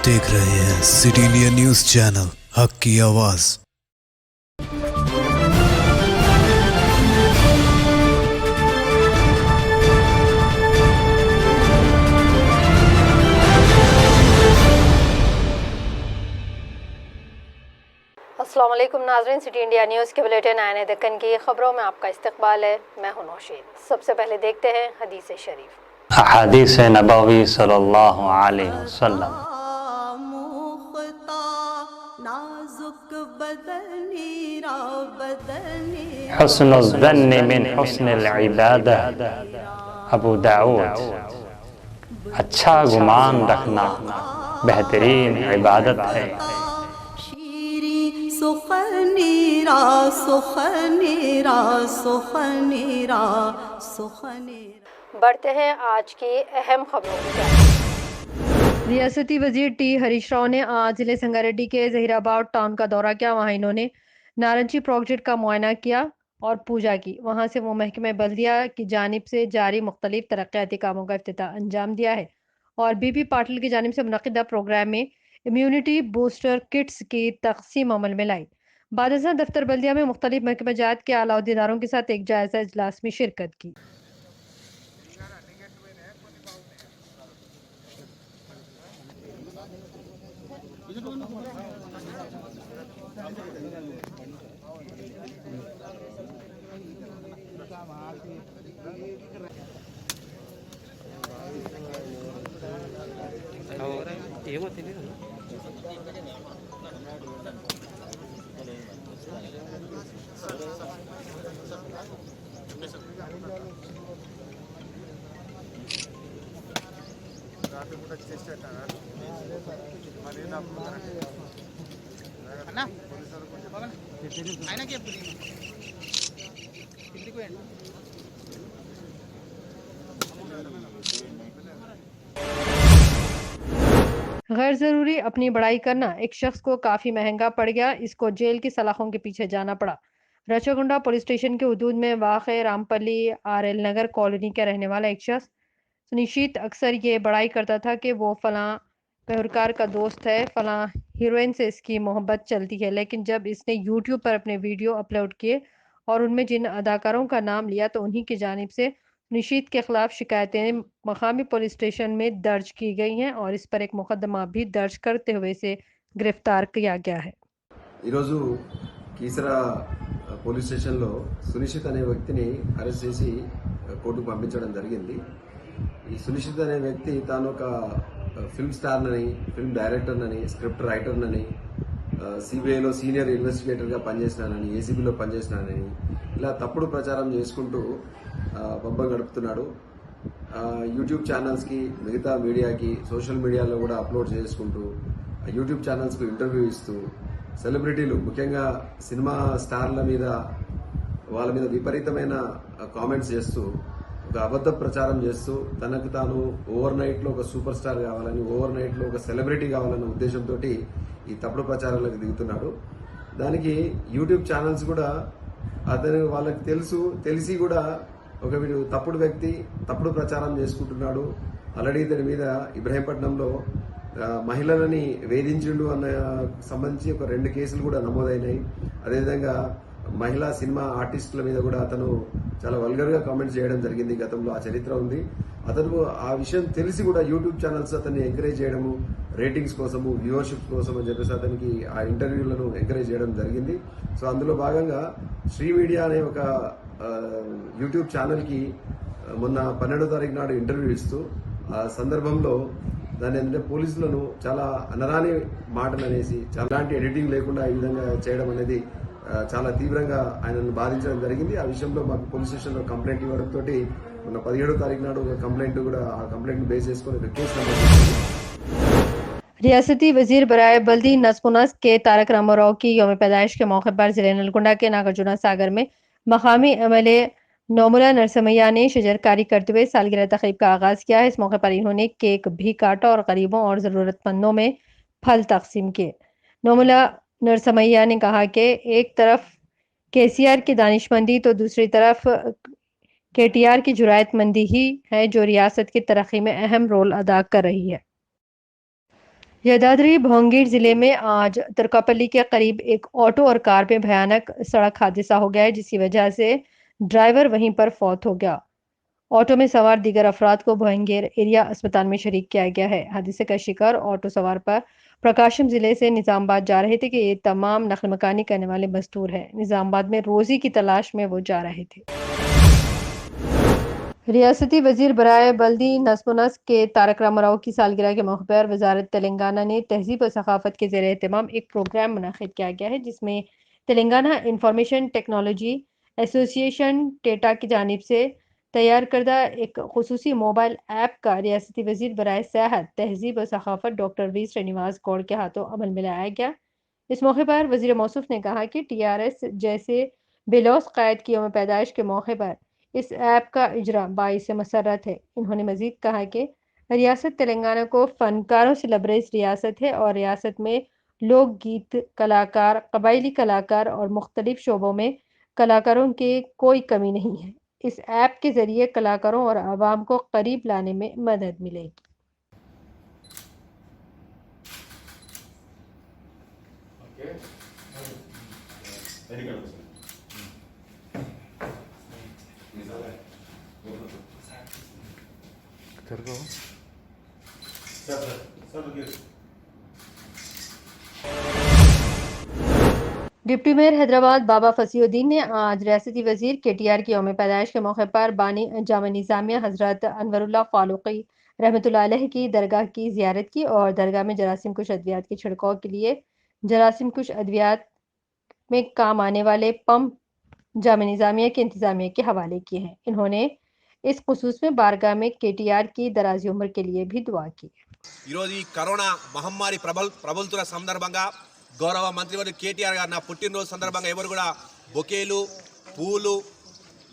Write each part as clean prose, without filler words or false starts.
آپ دیکھ رہے ہیں سٹی انڈیا نیوز چینل، حق کی آواز۔ السلام علیکم ناظرین، سٹی انڈیا نیوز کے بلیٹن آئین دکن کی خبروں میں آپ کا استقبال ہے۔ میں ہوں نوشید۔ سب سے پہلے دیکھتے ہیں حدیث شریف۔ احادیث نبوی صلی اللہ علیہ وسلم۔ حسن الظن من حسن العبادہ، ابو داؤد۔ اچھا گمان رکھنا بہترین عبادت ہے۔ بڑھتے ہیں آج کی اہم خبروں کی جانب۔ ریاستی وزیر ٹی ہریش راؤ نے آج ضلع سنگاریڈی کے ظہیر آباد ٹاؤن کا دورہ کیا۔ وہاں انہوں نے نارنجی پروجیکٹ کا معائنہ کیا اور پوجا کی۔ وہاں سے وہ محکمہ بلدیہ کی جانب سے جاری مختلف ترقیاتی کاموں کا افتتاح انجام دیا ہے اور بی بی پاٹل کی جانب سے منعقدہ پروگرام میں امیونٹی بوسٹر کٹس کی تقسیم عمل میں لائی۔ بعد ازاں دفتر بلدیہ میں مختلف محکمہ جات کے اعلیٰ عہدیداروں کے ساتھ ایک جائزہ اجلاس میں شرکت کی۔ غیر ضروری اپنی بڑائی کرنا ایک شخص کو کافی مہنگا پڑ گیا۔ اس کو جیل کی سلاخوں کے پیچھے جانا پڑا۔ رچاگنڈا پولیس اسٹیشن کے حدود میں واقع رامپلی آر ایل نگر کالونی کا رہنے والا ایک شخص سنیشیت اکثر یہ بڑائی کرتا تھا کہ وہ فلاں پیروکار کا دوست ہے، فلاں ہیروئن سے اس کی محبت چلتی ہے، لیکن جب اس نے یوٹیوب پر اپنے ویڈیو اپلوڈ کیے اور ان میں جن اداکاروں کا نام لیا تو انہی کی جانب سے نشید کے خلاف شکایتیں مقامی پولیس اسٹیشن میں درج کی گئی ہیں اور اس پر ایک مقدمہ بھی درج کرتے ہوئے اسے گرفتار کیا گیا ہے۔ ఈరోజు కీసరా పోలీస్ స్టేషన్లో సునిశ్చిత్ అనే వ్యక్తిని అరెస్ట్ చేసి కోర్టుకు పంపించడం జరిగింది। ఈ సునిశ్చిత్ అనే వ్యక్తి తాను ఒక ఫిల్మ్ స్టార్నని, ఫిల్మ్ డైరెక్టర్నని, స్క్రిప్ట్ రైటర్నని, సిబిఐలో సీనియర్ ఇన్వెస్టిగేటర్గా పనిచేసినానని, ఏసీబీలో పనిచేసినానని ఇలా తప్పుడు ప్రచారం చేసుకుంటూ పబ్బం గడుపుతున్నాడు। యూట్యూబ్ ఛానల్స్కి, మిగతా మీడియాకి, సోషల్ మీడియాలో కూడా అప్లోడ్ చేసుకుంటూ యూట్యూబ్ ఛానల్స్కు ఇంటర్వ్యూ ఇస్తూ సెలబ్రిటీలు ముఖ్యంగా సినిమా స్టార్ల మీద వాళ్ళ మీద విపరీతమైన కామెంట్స్ చేస్తూ ఒక అబద్ధ ప్రచారం చేస్తూ తనకు తాను ఓవర్ నైట్లో ఒక సూపర్ స్టార్ కావాలని, ఓవర్ నైట్లో ఒక సెలబ్రిటీ కావాలన్న ఉద్దేశంతో ఈ తప్పుడు ప్రచారాలకు దిగుతున్నాడు। దానికి యూట్యూబ్ ఛానల్స్ కూడా అతను వాళ్ళకి తెలిసి కూడా ఒక వీడు తప్పుడు వ్యక్తి తప్పుడు ప్రచారం చేసుకుంటున్నాడు, ఆల్రెడీ ఇతని మీద ఇబ్రహీంపట్నంలో మహిళలని వేధించిండు అన్న సంబంధించి ఒక 2 కేసులు కూడా నమోదైనాయి। అదేవిధంగా మహిళా సినిమా ఆర్టిస్టుల మీద కూడా అతను చాలా వల్గర్గా కామెంట్స్ చేయడం జరిగింది। గతంలో ఆ చరిత్ర ఉంది। అతను ఆ విషయం తెలిసి కూడా యూట్యూబ్ ఛానల్స్ అతన్ని ఎంకరేజ్ చేయడము, రేటింగ్స్ కోసము, వ్యూవర్షిప్ కోసం అని చెప్పేసి అతనికి ఆ ఇంటర్వ్యూలను ఎంకరేజ్ చేయడం జరిగింది। సో అందులో భాగంగా శ్రీ మీడియా అనే ఒక యూట్యూబ్ ఛానల్కి మొన్న 12వ తారీఖు నాడు ఇంటర్వ్యూ ఇస్తూ ఆ సందర్భంలో దాని ఏంటంటే పోలీసులను చాలా అనరాని మాటలు అనేసి ఎలాంటి ఎడిటింగ్ లేకుండా ఈ విధంగా చేయడం అనేది చాలా తీవ్రంగా ఆయనను బాధించడం జరిగింది। ఆ విషయంలో మాకు పోలీస్ స్టేషన్లో కంప్లైంట్ ఇవ్వడంతో మొన్న 17వ తారీఖు నాడు ఒక కంప్లైంట్ కూడా ఆ కంప్లైంట్ బేస్ చేసుకుని ఒక కేసు నమోదు చేసింది। ریاستی وزیر برائے بلدی نظم و نسق کے تارک راما راؤ کی یوم پیدائش کے موقع پر ضلع نلگنڈا کے ناگرجنا ساگر میں مقامی ایم ایل اے نوملا نرسمیا نے شجرکاری کرتے ہوئے سالگرہ تقریب کا آغاز کیا ہے۔ اس موقع پر انہوں نے کیک بھی کاٹا اور غریبوں اور ضرورت مندوں میں پھل تقسیم کیے۔ نوملا نرسمیا نے کہا کہ ایک طرف کے سی آر کی دانشمندی تو دوسری طرف کے ٹی آر کی جرات مندی ہی ہے جو ریاست کی ترقی میں اہم رول ادا کر رہی ہے۔ यदाद्री भोंगीर जिले में आज तुर्कापल्ली के करीब एक ऑटो और कार में भयानक सड़क हादसा हो गया है, जिसकी वजह से ड्राइवर वहीं पर फौत हो गया। ऑटो में सवार दीगर अफराद को भोंगीर एरिया अस्पताल में शरीक किया गया है। हादसे का शिकार ऑटो सवार पर प्रकाशम जिले से निजामाबाद जा रहे थे कि ये तमाम नकल मकानी करने वाले मजदूर हैं। निजामाबाद में रोजी की तलाश में वो जा रहे थे। रियासती वजीर बराए बल्दी नस्म नस्क के तारक रामाराव की सालगिरह के मौके पर वजारत तेलंगाना ने तहजीब और सकाफत के ज़ेर एहतमाम एक प्रोग्राम मुनक़िद किया गया है, जिसमें तेलंगाना इंफॉर्मेशन टेक्नोलॉजी एसोसिएशन टेटा की जानिब से तैयार करदा एक खुसूसी मोबाइल ऐप का रियासती वजीर बराए सेहत, तहजीब और सकाफत डॉक्टर वी श्रीनिवास गौड़ के हाथों अमल में लाया गया। इस मौके पर वजीर मौसूफ ने कहा कि TRS जैसे बेलौस क़ायद की यौम पैदाइश के मौके पर इस ऐप का इजरा बाइस मसरत है। इन्होंने मजीद कहा कि रियासत तेलंगाना को फनकारों से लबरेज रियासत है और रियासत में लोक गीत कलाकार, कबायली कलाकार और मुख्तलिफ शोबों में कलाकारों की कोई कमी नहीं है। इस ऐप के ज़रिए कलाकारों और आवाम को करीब लाने में मदद मिलेगी। डिप्टी मेयर हैदराबाद बाबा फसीउद्दीन ने आज रियासती वजीर KTR की यौम पैदाइश के मौके पर बानी जामा निज़ामिया हजरत अनवरुल्लाह फारूकी रहमतुल्लाह अलैह की दरगाह की जियारत की और दरगाह में जरासीम कुश अद्वियात के छिड़काव के लिए जरासीम कुश अद्वियात में काम आने वाले पंप जामा निज़ामिया के इंतजामिया के हवाले किए हैं। इन्होंने इस खुसूस में बारगाह में KTR की दराजी उम्र के लिए भी दुआ की। ఈరోజు ఈ కరోనా మహమ్మారి ప్రబలుతున్న సందర్భంగా గౌరవ మంత్రివర్యులు కేటీఆర్ గారు నా పుట్టినరోజు సందర్భంగా ఎవరు కూడా బొకేలు పూలు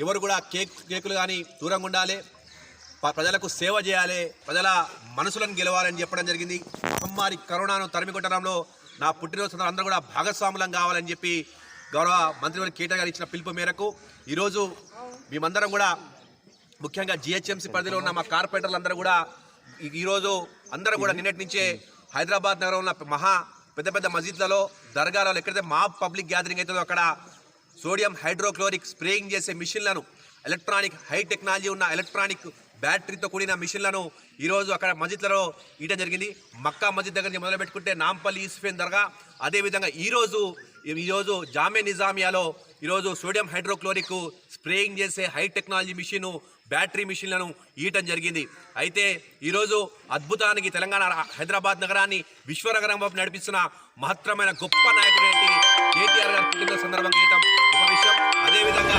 ఎవరు కూడా కేకులు కానీ దూరంగా ఉండాలి, ప్రజలకు సేవ చేయాలి, ప్రజల మనసులను గెలవాలని చెప్పడం జరిగింది. మహమ్మారి కరోనాను తరిమికొట్టడంలో నా పుట్టినరోజు సందర్భంగా అందరూ కూడా భాగస్వాములం కావాలని చెప్పి గౌరవ మంత్రివర్యులు కేటీఆర్ గారు ఇచ్చిన పిలుపు మేరకు ఈరోజు మేమందరం కూడా ముఖ్యంగా GHMC పరిధిలో ఉన్న మా కార్పొరేటర్లందరూ కూడా ఈరోజు అందరూ కూడా నిన్నటి నుంచే హైదరాబాద్ నగరంలో ఉన్న మహా పెద్ద పెద్ద మసీద్లలో దర్గాలలో ఎక్కడైతే మా పబ్లిక్ గ్యాదరింగ్ అవుతుందో అక్కడ సోడియం హైడ్రోక్లోరిక్ స్ప్రేయింగ్ చేసే మిషన్లను, ఎలక్ట్రానిక్ హై టెక్నాలజీ ఉన్న ఎలక్ట్రానిక్ బ్యాటరీతో కూడిన మిషన్లను ఈరోజు అక్కడ మసీద్లలో ఇవ్వడం జరిగింది. మక్కా మసీద్ దగ్గర నుంచి మొదలు పెట్టుకుంటే నాంపల్లి ఈస్ఫేన్ దర్గా, అదేవిధంగా ఈరోజు జామే నిజామియాలో ఈరోజు సోడియం హైడ్రోక్లోరిక్ స్ప్రేయింగ్ చేసే హై టెక్నాలజీ మిషను, బ్యాటరీ మిషన్లను ఇవ్వటం జరిగింది. అయితే ఈరోజు అద్భుతానికి తెలంగాణ హైదరాబాద్ నగరాన్ని విశ్వనగరం వైపు నడిపిస్తున్న మహత్తరమైన గొప్ప నాయకుడు KTR గారి పుట్టినరోజు సందర్భంగా ఇవ్వటం ఒక విషయం. అదేవిధంగా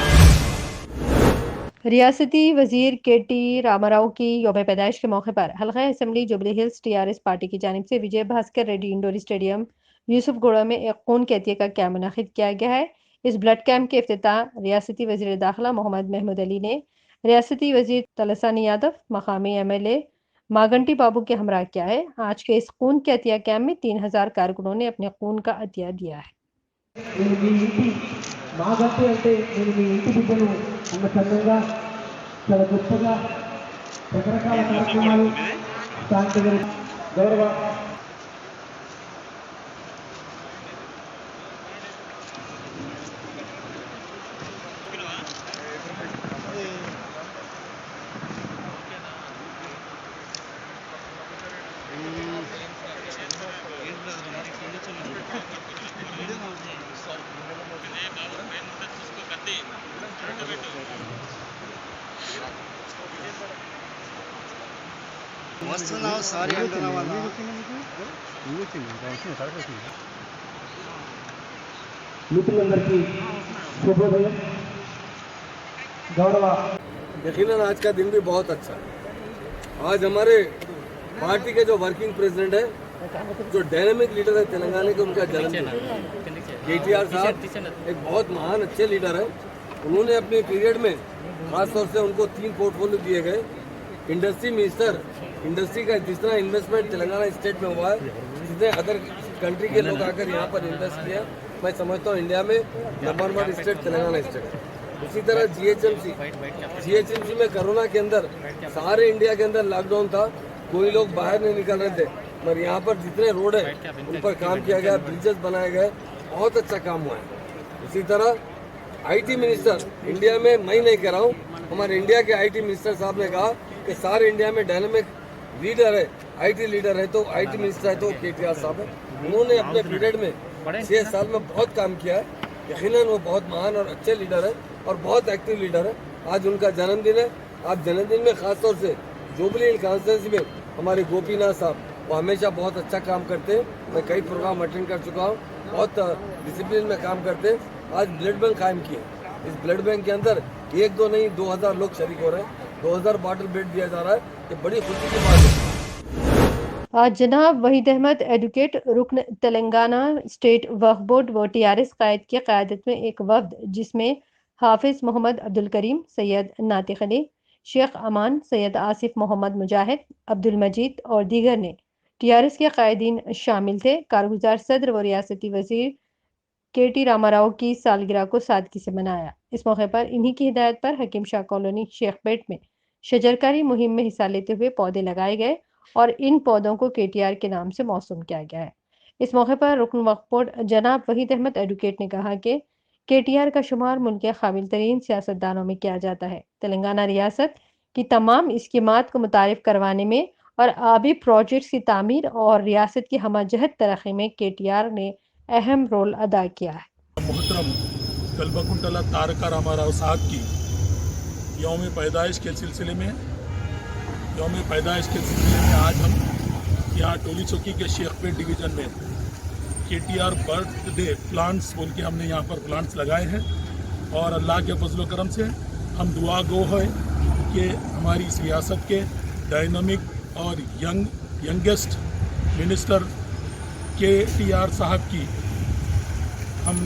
रियासती वजीर KT रामाराव की यौम पैदाइश के मौके पर हल्का assembly jubilee hills TRS party की जानिब से विजय भास्कर रेड्डी इंडोर स्टेडियम यूसुफगुड़ा में एक खून के अतिये का कैंप मुनक़िद किया गया है। इस ब्लड कैंप के इफ्तिताह रियासती वजीर दाखिला मोहम्मद महमूद अली ने रियासती वजीर तलसानी यादव, मकामी MLA मागंटी बाबू के हमरा किया है। आज के इस खून के अतिया कैंप में 3000 कारकुनों ने अपने खून का अतिया दिया है। మాగంటి అంటే నేను మీ ఇంటి బిడ్డను అన్న చందంగా చాలా గొప్పగా రకరకాల కార్యక్రమాలు సాంకేతిక గౌరవ వస్తున్నావు సారీ అంటున్నావా? మిత్రులందరికీ శుభోదయం. गौरव यकीनन आज का दिन भी बहुत अच्छा है. आज हमारे पार्टी के जो वर्किंग प्रेसिडेंट है, जो डायनेमिक लीडर है तेलंगाना के, उनका जन्मदिन है. KTR साहब एक बहुत महान अच्छे लीडर है. उन्होंने अपने पीरियड में खास तौर से उनको 3 पोर्टफोलियो दिए गए. इंडस्ट्री मिनिस्टर, इंडस्ट्री का जिस तरह इन्वेस्टमेंट तेलंगाना स्टेट में हुआ है, जितने अदर कंट्री के लोग आकर यहाँ पर इन्वेस्ट किया, मैं समझता हूँ इंडिया में नंबर 1 स्टेट तेलंगाना स्टेट. इसी तरह GHMC में कोरोना के अंदर सारे इंडिया के अंदर लॉकडाउन था, कोई लोग बाहर नहीं निकल रहे थे. मगर यहाँ पर जितने रोड है उन पर काम किया गया, ब्रिजेस बनाए गए, बहुत अच्छा काम हुआ है। इसी तरह आईटी मिनिस्टर इंडिया में, मैं नहीं कह रहा हूँ, हमारे इंडिया के आईटी मिनिस्टर साहब ने कहा कि सारे इंडिया में डायनामिक लीडर है, आईटी लीडर है तो आईटी मिनिस्टर है तो केटीआर साहब है। उन्होंने अपने पीरियड में 6 साल में बहुत काम किया है। यकीनन वो बहुत महान और अच्छे लीडर है और बहुत एक्टिव लीडर है। आज उनका जन्मदिन है। आज जन्मदिन में खासतौर से जुबली हिल कॉन्स्टिट्यूंसी में हमारे गोपीनाथ साहब, वो हमेशा बहुत अच्छा काम करते हैं। मैं कई प्रोग्राम अटेंड कर चुका हूँ, बहुत डिसिप्लिन में काम करते हैं। आज ब्लड बैंक कायम किए। इस ब्लड बैंक के अंदर 1-2 नहीं 2000 लोग शरीक हो रहे हैं। 2000 बॉटल ब्लड दिया जा रहा है। ये बड़ी खुशी की बात है। आज जनाब वहीद अहमद एडवोकेट रुकन तेलंगाना स्टेट वक्फ बोर्ड व टीआरएस कायद की क़यादत में एक वफद जिसमें हाफिज मोहम्मद अब्दुल करीम, सैयद नातिक अली, शेख अमान, सैयद आसिफ मोहम्मद मुजाहिद, अब्दुल मजीद और दीगर ने टीआरएस के कायदीन शामिल थे। कारगुजार सदर व रियासती वजीर KT रामाराव की सालगिरह को सादगी से मनाया। इस मौके पर इन्हीं की हिदायत पर हकीम शाह कॉलोनी शेखपेट में शजरकारी मुहिम में हिस्सा लेते हुए पौधे लगाए गए और इन पौधों को KTR के नाम से मौसूम किया गया है। इस मौके पर रुकन वक्फ बोर्ड जनाब वहीद अहमद एडवोकेट ने कहा कि KTR का शुमार मुल्क के काबिल तरीन सियासतदानों में किया जाता है। तेलंगाना रियासत की तमाम स्कीमात को मुतारिफ करवाने में और आबी प्रोजेक्ट्स की तामीर और रियासत की हमजहत तरक्की में KTR ने अहम रोल अदा किया है। मोहतरम कल्बकुंटला तारका रामाराव साहब की यौम पैदाइश के सिलसिले में आज हम यहाँ टोली चौकी के शेखपेट डिवीज़न में KTR बर्थडे प्लांट्स बोल के हमने यहाँ पर प्लांट्स लगाए हैं और अल्लाह के फजल करम से हम दुआ गो है कि हमारी इस रियासत के डायनामिक और यंगेस्ट मिनिस्टर KTR साहब की हम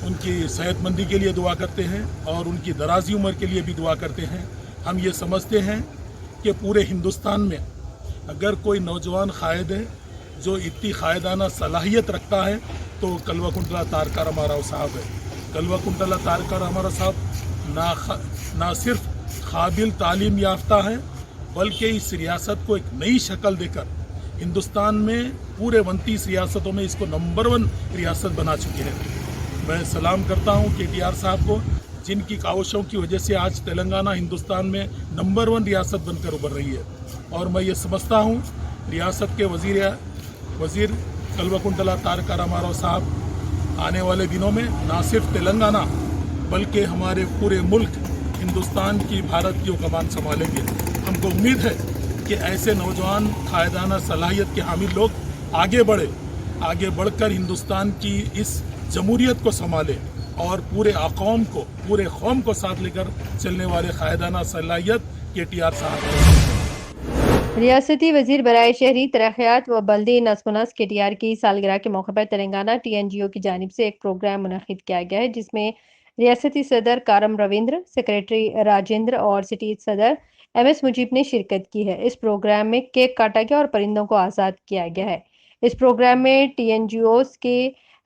उनकी सेहतमंदी के लिए दुआ करते हैं और उनकी दराजी उम्र के लिए भी दुआ करते हैं। हम ये समझते हैं कि पूरे हिंदुस्तान में अगर कोई नौजवान कायद है जो इतनी कायदाना सलाहियत रखता है तो कल्वकुंटला तारका रामाराव साहब है। कल्वकुंटला तारका रामाराव साहब ना सिर्फ काबिल तालीम याफ्ता है बल्कि इस रियासत को एक नई शक्ल देकर हिंदुस्तान में पूरे 29 रियासतों में इसको नंबर 1 रियासत बना चुके हैं। मैं सलाम करता हूं KTR साहब को, जिनकी काविशों की वजह से आज तेलंगाना हिंदुस्तान में नंबर 1 रियासत बनकर उभर रही है। और मैं ये समझता हूं रियासत के वज़ीर कल्वकुंटला तारका रामाराव साहब आने वाले दिनों में ना सिर्फ तेलंगाना बल्कि हमारे पूरे मुल्क हिंदुस्तान की, भारत की कमान संभालेंगे। हमको उम्मीद है कि ऐसे नौजवान कायदाना सलाहियत के हामिल लोग आगे बढ़कर हिंदुस्तान की इस जमहूरियत को संभाले और पूरे कौम को साथ लेकर चलने वाले कायदाना सलाहियत KTR साहब। रियासती वजीर बराए शहरी तरक्यात व बल्दी नस्म KTR की सालगिरह के मौके पर तेलंगाना TNGO की जानिब से एक प्रोग्राम मुनक्किद किया गया है जिसमें रियासती सदर कारम रविंद्र, सेक्रेटरी राजेंद्र और सिटी सदर MS मुजीब ने शिरकत की है। इस प्रोग्राम में केक काटा गया और परिंदों को आज़ाद किया गया है। इस प्रोग्राम में TNGOs के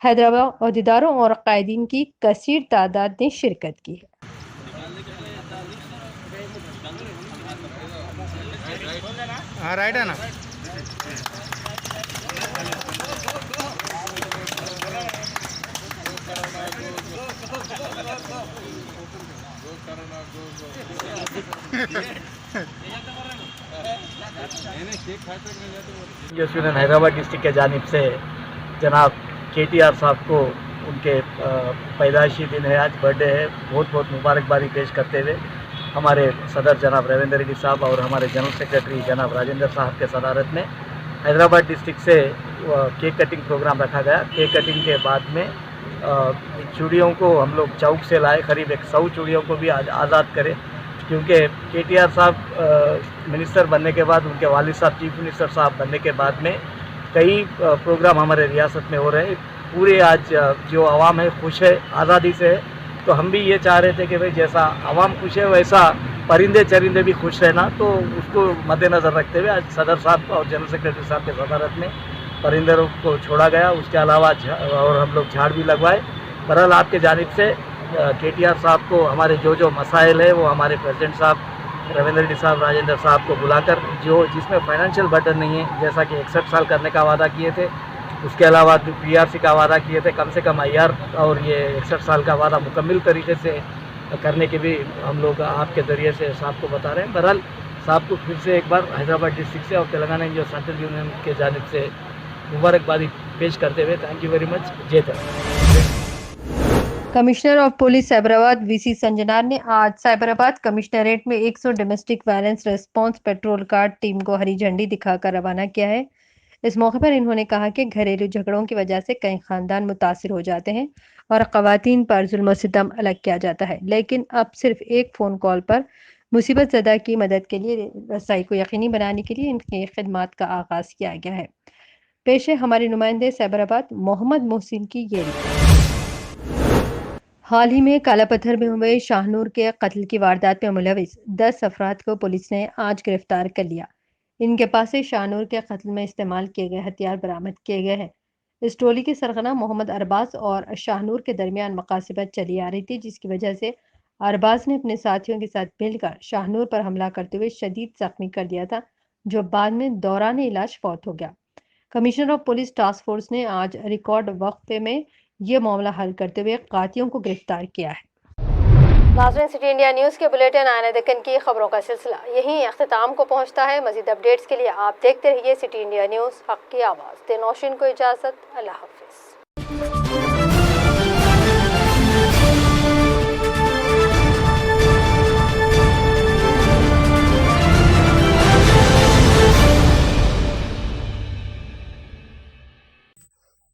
हैदराबाद अहदेदारों और कायदीन की कसीर तादाद ने शिरकत की है। राइट है ना। यूनियन हैदराबाद डिस्ट्रिक्ट के जानिब से जनाब KTR साहब को उनके पैदाइशी दिन है, आज बर्थडे है, बहुत बहुत मुबारकबादी पेश करते हुए हमारे सदर जनाब रविंद्र रेड्डी साहब और हमारे जनरल सेक्रेटरी जनाब राजेंद्र साहब के सदारत में हैदराबाद डिस्ट्रिक्ट से केक कटिंग प्रोग्राम रखा गया। केक कटिंग के बाद में चूड़ियों को हम लोग चौक से लाए, करीब 100 चूड़ियों को भी आज़ाद करें, क्योंकि KTR साहब मिनिस्टर बनने के बाद, उनके वालिद साहब चीफ मिनिस्टर साहब बनने के बाद में कई प्रोग्राम हमारे रियासत में हो रहे हैं। पूरे आज जो आवाम है खुश है, आज़ादी से है, तो हम भी ये चाह रहे थे कि भाई जैसा आवाम खुश है वैसा परिंदे चरिंदे भी खुश रहना, तो उसको मद्देनज़र रखते हुए आज सदर साहब और जनरल सेक्रेटरी साहब के सदारत में परिंदों को छोड़ा गया। उसके अलावा और हम लोग झाड़ भी लगवाए। बहरहाल आपके जानिब से KTR साहब को हमारे जो मसाइल है वो हमारे प्रेसिडेंट साहब रविंद्र रेड्डी साहब, राजेंद्र साहब को बुलाकर जो जिसमें फाइनेंशियल बर्डन नहीं है, जैसा कि 61 साल करने का वादा किए थे, उसके अलावा पीआरसी का वादा किए थे, कम से कम आईआर और ये 61 साल का वादा मुकम्मल तरीके से करने के भी हम लोग आपके ज़रिए से साहब को बता रहे हैं। बहरहाल साहब को फिर से एक बार हैदराबाद डिस्ट्रिक्ट से और तेलंगाना जो सेंट्रल यूनियन के जानिब से मुबारकबादी पेश करते हुए थैंक यू वेरी मच। जय हिंद। Commissioner of police Cyberabad VC Sajjanar ने आज साइबराबाद कमिश्नरेट में 100 domestic violence response patrol card team को हरी झंडी दिखाकर रवाना किया है। इस मौके पर इन्होंने कहा कि घरेलू झगड़ों की वजह से कई खानदान मुतासिर हो जाते हैं और ख़वातीन पर जुल्म सितम अलग किया जाता है, लेकिन अब सिर्फ एक फ़ोन कॉल पर मुसीबत ज़दा की मदद के लिए रसाई को यकीनी बनाने के लिए इनकी खिदमात का आगाज़ किया गया है। पेश है हमारे नुमाइंदे साइबराबाद मोहम्मद मोहसिन की ये रिपोर्ट। हाल ही में काला पत्थर में हुए शाहनूर के कत्ल की वारदात में मुलविस 10 अफराद को पुलिस ने आज गिरफ्तार कर लिया। इनके पास से शाहनूर के कत्ल में इस्तेमाल किए गए हथियार बरामद किए गए हैं। इस टोली की सरगना मोहम्मद अरबाज और शाहनूर के दरमियान मुकासिबत चली आ रही थी, जिसकी वजह से अरबाज ने अपने साथियों के साथ मिलकर शाहनूर पर हमला करते हुए शदीद जख्मी कर दिया था, जो बाद में दौरान इलाज फौत हो गया। Commissioner of police task force ने आज रिकॉर्ड वक्फे में ये मामला हल करते हुए कातियों को गिरफ्तार किया है। नाज़रीन, सिटी इंडिया न्यूज़ के बुलेटिन आने दक्कन की खबरों का सिलसिला यहीं अख्तिताम को पहुंचता है। मज़ीद अपडेट्स के लिए आप देखते रहिए सिटी इंडिया न्यूज़, हक़ की आवाज़। तेनौशीन को इजाज़त, अल्लाह हाफ़िज़।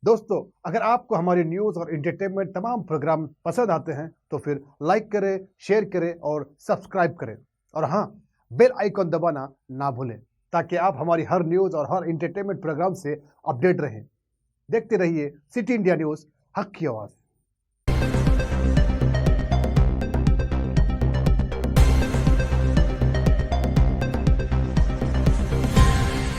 दोस्तों, अगर आपको हमारी न्यूज़ और एंटरटेनमेंट तमाम प्रोग्राम पसंद आते हैं तो फिर लाइक करें, शेयर करें और सब्सक्राइब करें, और हाँ, बेल आइकॉन दबाना ना भूलें ताकि आप हमारी हर न्यूज़ और हर एंटरटेनमेंट प्रोग्राम से अपडेट रहें। देखते रहिए सिटी इंडिया न्यूज़, हक़ की आवाज़।